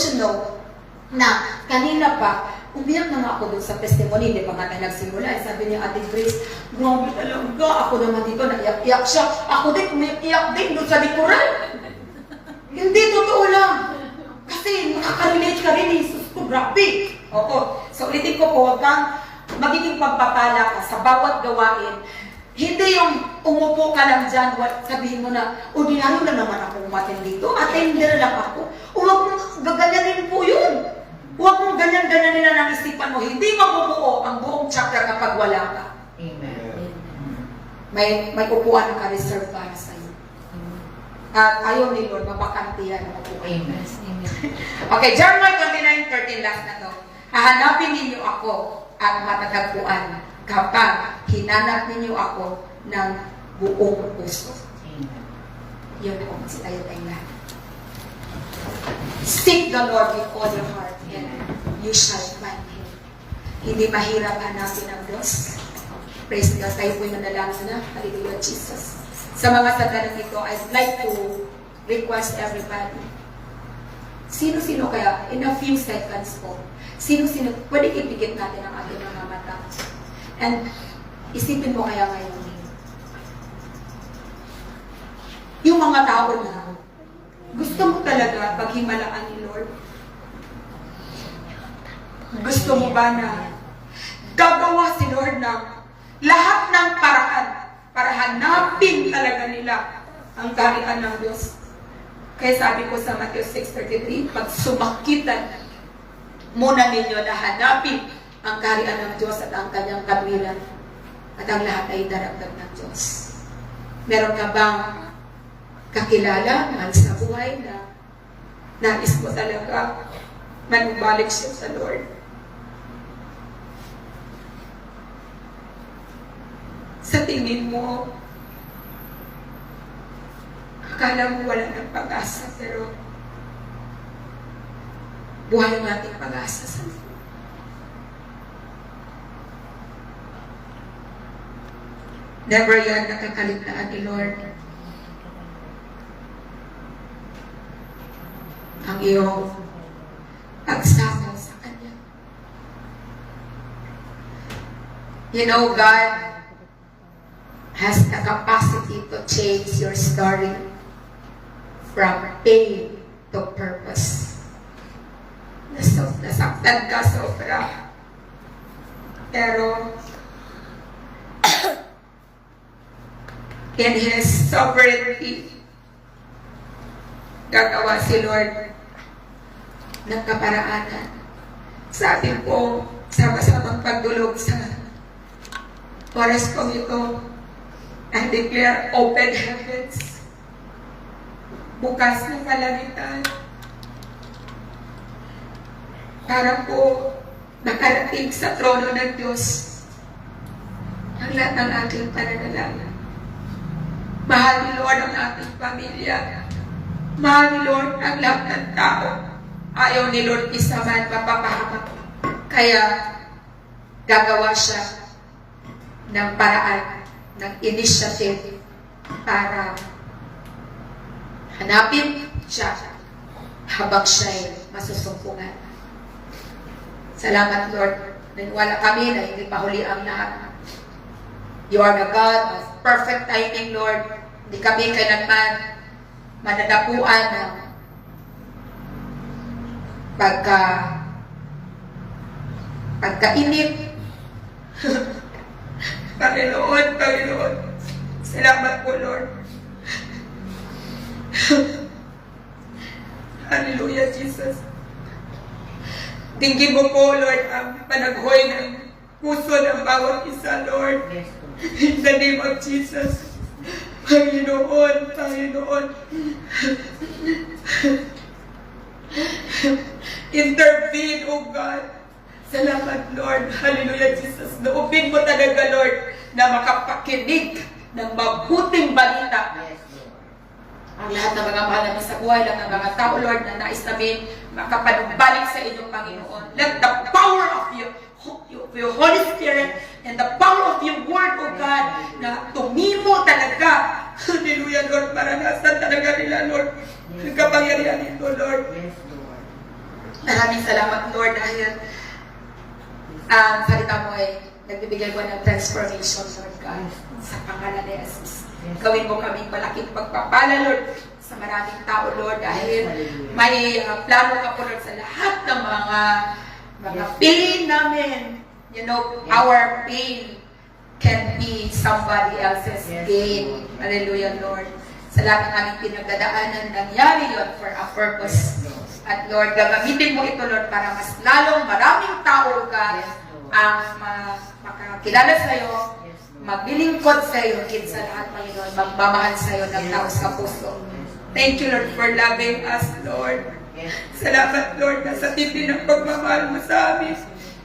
you know, na kanina pa, umiyak na nga ako dun sa testimony, di ba nga tayo nagsimula, sabi niya, Ate Grace, grabe talaga, ako naman dito, naiyak-iyak siya, ako din, umiyak din dun sa likuran. Hindi, totoo lang. Kasi makaka-relate ka rin, Jesus ko, grabe. Oo. So, ulitin ko po, huwag kang magiging pagpapala ka sa bawat gawain. Hindi yung umupo ka lang dyan, sabihin mo na, ordinaryo lang naman ako umatin dito, attender lang ako. Huwag mong gaganyanin po yun. Huwag mong ganyan-ganyan nila ng isipan mo. Hindi mabubuo ang buong chapter kapag wala ka. Amen. May upuan na ka-reserve para sa iyo. At ayaw ni Lord, mabakantiyan ang upuan. Amen. Okay, Jeremiah 29:13, last na to. Hahanapin ninyo ako at matatagpuan kapag hinanap ninyo ako ng buong puso. Amen. Yun po, tayo tayong lahat. Seek the Lord with all your heart and you shall find Him. Hindi mahirap hanapin ang Diyos. Praise God. Tayo po'y manalangin na. Hallelujah, Jesus. Sa mga sandaling ito, I'd like to request everybody. Sino-sino kaya, in a few seconds po, sino-sino, pwede ipigit natin ang ating mga mata. And isipin mo kaya ngayon, yung mga tao na gusto mo talaga paghimalaan ni Lord? Gusto mo ba na gagawa si Lord ng lahat ng paraan para hanapin talaga nila ang kaharian ng Diyos? Kaya sabi ko sa Matthew 6:33, pag sumakitan muna ninyo na hanapin ang kaharian ng Diyos at ang kanyang kawilan at ang lahat ay daragdag ng Diyos. Meron ka bang kakilala, mahal sa buhay na nais mo talaga manubalik siya sa Lord? Sa tingin mo, akala mo wala ng pag-asa, pero buhay natin pag-asa sa Lord. Never yan nakakaligtaan ni Lord ang iyong pagsama sa Kanya. You know, God has the capacity to change your story from pain to purpose. Nasaktan ka sobra. Pero in His sovereignty, gagawa si Lord ng kaparaanan. Sabi po, sama-samang pagdulog sa oras kong ito, I declare open heavens, bukas ng kalangitan, para po nakarating sa trono ng Diyos ang lahat ng ating pananalangin. Mahal ni Lord ang ating pamilya. Mahal ni Lord ang lahat ng tao. Ayaw ni Lord isa man mapapahamak. Kaya gagawa siya ng paraan, ng initiative para hanapin siya habang siya'y masusumpungan. Salamat, Lord. Naniwala kami na hindi pahuli ang lahat. You are the God of perfect timing, Lord. Hindi kami kailanman madadapuan ng pagkainip. Panginoon. Salamat po, Lord. Hallelujah, Jesus. Tingin mo po, Lord, ang panaghoy ng puso ng bawat isa, Lord. In the name of Jesus. Panginoon. Intervene, O God. Salamat, Lord. Hallelujah, Jesus. Naupin mo talaga, Lord, na makapakinig ng mabuting balita. Ang lahat ng mga mahal namin sa buhay, lahat ng mga tao, Lord, na nais namin makapanumbalik sa inyong Panginoon. Let the power of your Holy Spirit and the power of your Word, O God, na tumimo talaga. Hallelujah, Lord. Maranasan talaga nila, Lord. Ang kapangyarihan nito, Lord. Maraming salamat, Lord, dahil ang salita mo ay nagbibigay ko ng transformation, Lord God, sa pangalan ni Jesus. Gawin mo kaming malaking pagpapala, Lord, sa maraming tao, Lord, dahil may plano ka po, Lord, sa lahat ng mga pain namin. You know, our pain can be somebody else's gain. Hallelujah, Lord. Sa lahat ng aming pinagdadaanan, nangyari yun for a purpose. At Lord, gagamitin mo ito, Lord, para mas lalong maraming tao ka ang makakilala sa'yo, maglilingkod sa'yo, higit sa lahat, Panginoon, magmamahal sa'yo ng tao sa puso. Thank you, Lord, for loving us, Lord. Salamat, Lord, na sa tindi ng pagmamahal mo sa amin.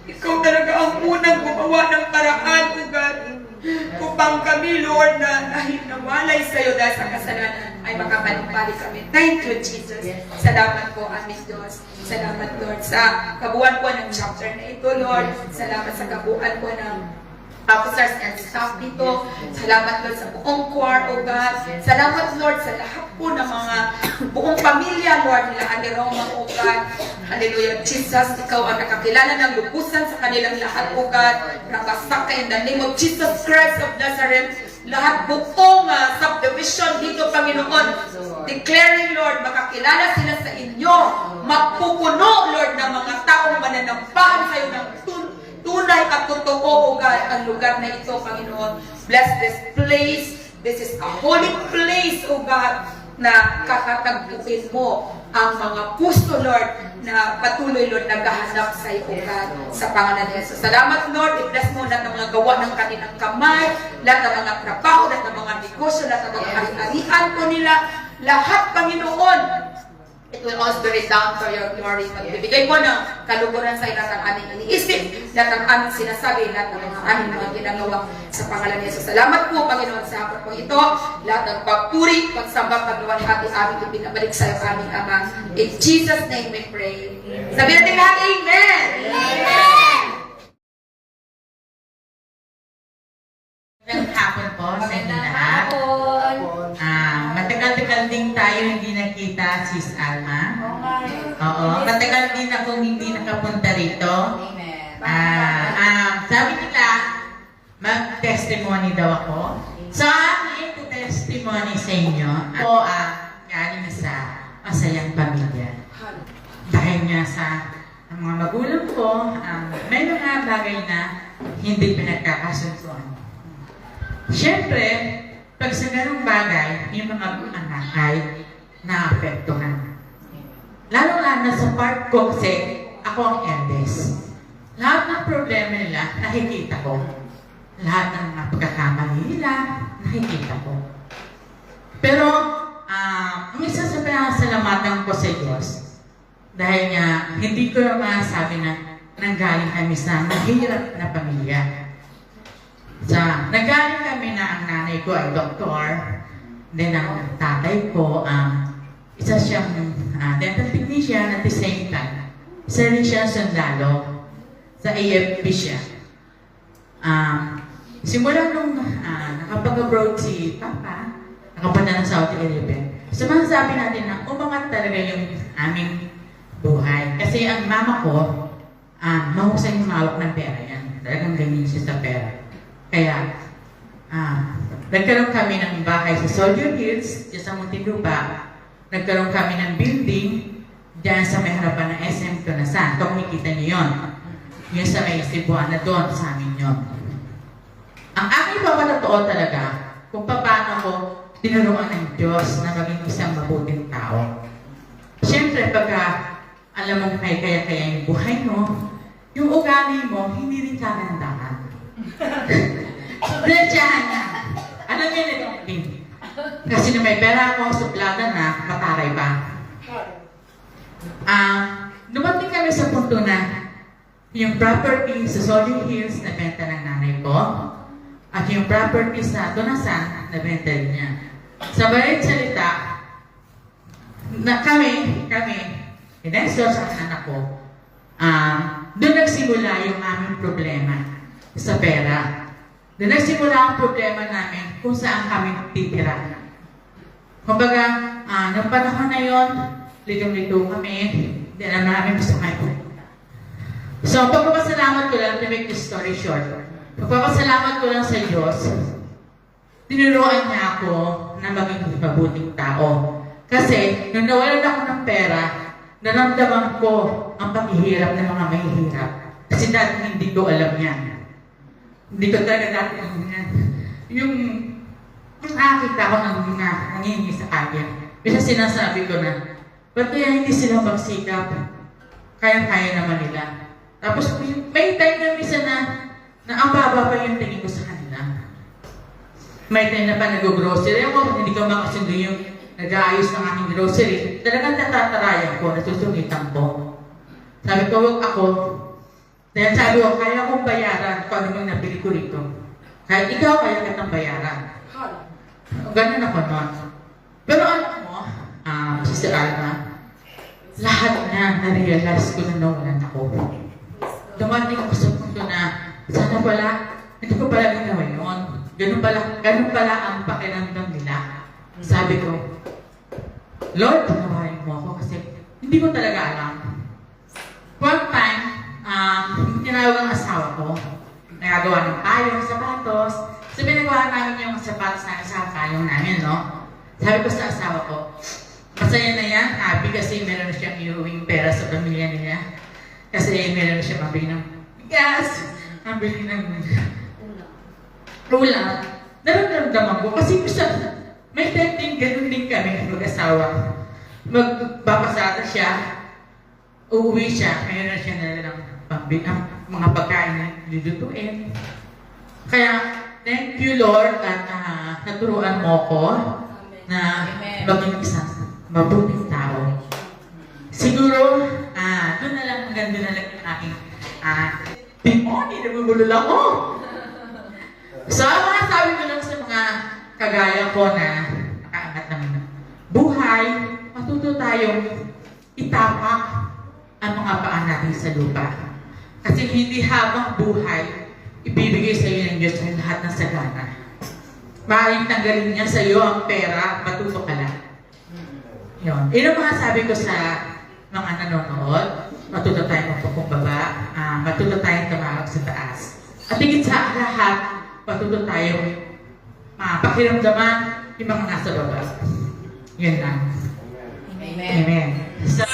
Ikaw talaga ang unang gumawa ng paraan, O God, upang kami, Lord, na dahil nawalay sa'yo dahil sa kasalanan, ay makapanimbalik kami. Thank you, Jesus. Salamat po, aming Diyos. Salamat, Lord, sa kabuuan po ng chapter na ito, Lord. Salamat sa kabuuan po ng officers and staff dito. Salamat, Lord, sa buong choir, O God. Salamat, Lord, sa lahat po ng mga buong pamilya, Lord, nila Ate Roma, O God. Hallelujah, Jesus. Ikaw ang nakakilala ng lubusan sa kanilang lahat, O God. Nakasaka in the name of Jesus Christ of Nazareth. Lahat buong subdivision dito, Panginoon. Declaring, Lord, makakilala sila sa inyo. Magpupuno, Lord, ng mga taong mananampahan sa iyo ng tunay at totoo, O God, ang lugar na ito, Panginoon. Bless this place. This is a holy place, O God, na kakatagpuin mo ang mga puso, Lord, na patuloy, Lord, naghahanap sa iyo, O God, sa pangalan ni Jesus. Salamat, Lord. I-bless mo lahat ng mga gawa ng kanilang kamay, lahat ng mga trabaho, lahat ng mga negosyo, lahat ng mga ari-arian po nila. Lahat, Panginoon, it will also be down for your glory. Magbibigay po ng kaluguran sa lahat ng aming iniisip, lahat ng aming sinasabi, lahat ng aming mga ginagawa sa pangalan ni Jesus. Salamat po, Panginoon, sa hapon po ito. Lahat ng pagpuri, pagsamba, pagluwan, hati aming ipinabalik sa iyo, aming Ama. In Jesus' name we pray. Sabihin natin lahat, Amen! Amen! Magandang hapon po sa inyo lahat. Matagal-tagal din tayo hindi nakita, Sis Alma. Oo, matagal din akong hindi nakapunta rito. Sabi nila, mag-testimony daw ako. So, aking testimony sa inyo, ako galing sa masayang pamilya. Dahil nga sa mga magulang ko, may mga bagay na hindi pinagkakasunduan. Siyempre, pag sa ganung bagay, yung mga anak ay naapektuhan. Lalo-lalo sa part ko kasi ako ang eldest. Lahat ng problema nila, nakikita ko. Lahat ng mga pagkakamali nila, nakikita ko. Pero, ang isa sa pinasalamatan ko sa Diyos, dahil nga, hindi ko masabi na nanggaling kami sa mahirap na pamilya. Nagaling kami na ang nanay ko ay doktor, then ang tatay ko, isa siyang dental technician at the same time. Isa rin siya sundalo, sa AFP siya. Simula nung nakapag-abroad si Papa, nakapunta ng Saudi Arabia, sumasabi natin na umangat talaga yung aming buhay. Kasi ang mama ko, mahusay humawak ng pera yan. Talagang ganyan siya sa pera. Kaya, nagkaroon kami ng bahay sa Soldier Hills, dyan sa Muntinlupa. Nagkaroon kami ng building, dyan sa may harapan ng SM Tunasan. Kung makikita niyo yun. Yun sa may Cebuana doon, sa amin yun. Ang aking papatotoo talaga, kung paano ko tinuruan ng Diyos na maging isang mabuting tao. Siyempre, pagka alam mo may kaya-kaya yung buhay mo, yung ugali mo, hindi rin kagandahan. Diretsahan na. Alam niyo nito, kasi na may pera ako, suplada na, mataray pa. Dumating kami sa punto na yung property sa Solid Hills na benta ng nanay ko, at yung property sa Tunasan na benta niya. Sa balit salita, na kami, investor sa anak ko, doon nagsimula yung aming problema sa pera. Doon nagsimula ang problema namin kung saan kami titira. Kumbaga, nung panahon na yon, litong-lito kami, Hindi na namin gusto kayo pumunta. So, pagpapasalamat ko lang, to make this story short, pagpapasalamat ko lang sa Diyos, tinuruan niya ako na maging mabuting tao. Kasi, nung nawalan ako ng pera, naramdaman ko ang paghihirap ng mga mahihirap. Kasi dati hindi ko alam yan. Hindi ko talaga dati alam yan. Yung nakakita ko ng nangingi sa akin. Bisa sinasabi ko na, ba't kaya hindi sila magsikap? Kaya-kaya naman nila. Tapos may time na misa na ang baba pa yung tingin ko sa kanila. May time na pa nag-grocery ako, hindi ko makasundo yung nag-aayos ng aking grocery. Talagang natatarayan ko, nasusungitan ko. Sabi ko, wag ako. Dahil sabi ko, kaya kong bayaran kung ano yung nabili ko rito. Kahit ikaw, kaya kitang bayaran. Ganun ako nun. Pero alam mo, Sister Alma, lahat na na-realize ko na nawalan ako. Dumating ako sa punto na, sana pala, hindi ko pala ginawa yun. Ganun pala ang pakiramdam nila. Sabi ko, Lord, panawarin mo ako kasi hindi ko talaga alam. One time, tinawag ang asawa ko, nagagawa ng payong, sapatos. So, pinagawa namin yung sapatos namin sa payong namin, no? Sabi ko sa asawa ko, masaya na yan, happy kasi meron na siyang iuwing pera sa pamilya niya. Kasi meron na siya mabili ng gas, mabili ng ulam. Nararamdaman ko kasi may time din, ganun din kami mag-asawa. Magpapasada siya, uuwi siya, mayroon na siya nalang mga pagkain na lulutuin. Kaya, thank you Lord at naturuan mo ko na maging isang mabuting tao. Siguro, doon na lang, hanggang doon na lang yung aking timoni, nabubulol ako. So, mga sabi ko lang sa mga kagaya ko na nakaangat ng buhay, matuto tayong itapak ang mga paa natin sa lupa. Kasi hindi habang buhay, ibibigay sa iyo ng Diyos ang lahat ng sagana. Maaaring tanggalin niya sa iyo ang pera, matuto ka lang. Yun. Yun ang mga sabi ko sa mga nanonood, matuto tayong magpakumbaba, matuto tayong tumawag sa taas. At higit sa lahat, matuto tayong pakiramdaman yung mga nasa baba. Yun lang. Amen. Amen. So,